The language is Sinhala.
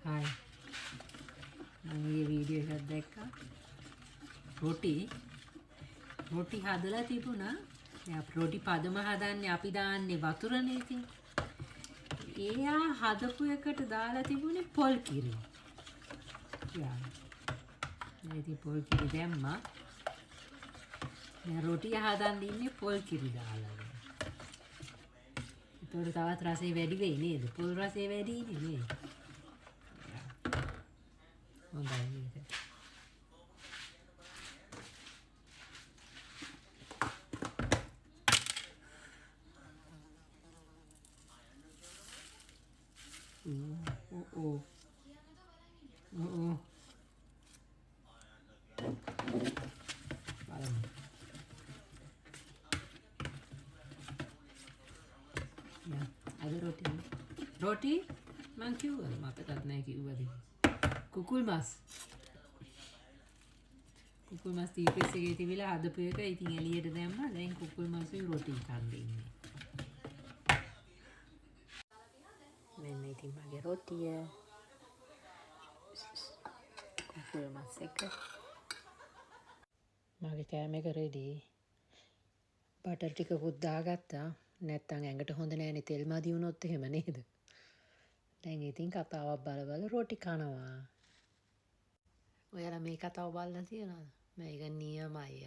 हाय ये वीडियो එකක් දැක්කා රොටි හදලා තිබුණා දැන් අපි රොටි පදම හදන්නේ අපි දාන්නේ වතුරනේ ඉතින් එයා හදපු එකට දාලා තිබුණේ පොල් කිරි යා මේ ඉතින් පොල් කිරි දැම්මා දැන් රොටිය හදන්න ඉන්නේ පොල් කිරි දාලා ඒතකොට තවත් රසය වැඩි වෙයි නේද පොල් රසය වැඩි නේ හොඳයි ඒක Oh. බලමු. යා අද රොටි මං කිව්වද මතකත් නැහැ කිව්වද කුකුල් මස් තීපස් එකේ තිබිලා හදපු එක ඉතින් එළියට දැම්මා දැන් කුකුල් මස්ුයි රොටි කන්නේ ඉන්නේ මෙන්න ඉතින් මගේ රොටිය කුකුල් මස් එක මගේ කෑම එක රෙඩි බටර් ටිකකුත් දාගත්තා නැත්තම් ඇඟට හොඳ නෑනේ තෙල් මදි වුණොත් එහෙම නේද දැන් ඉතින් කතාවක් බල රොටි කනවා ඔයාලා මේ කතාව බලලා තියෙනවද මේක නියමයි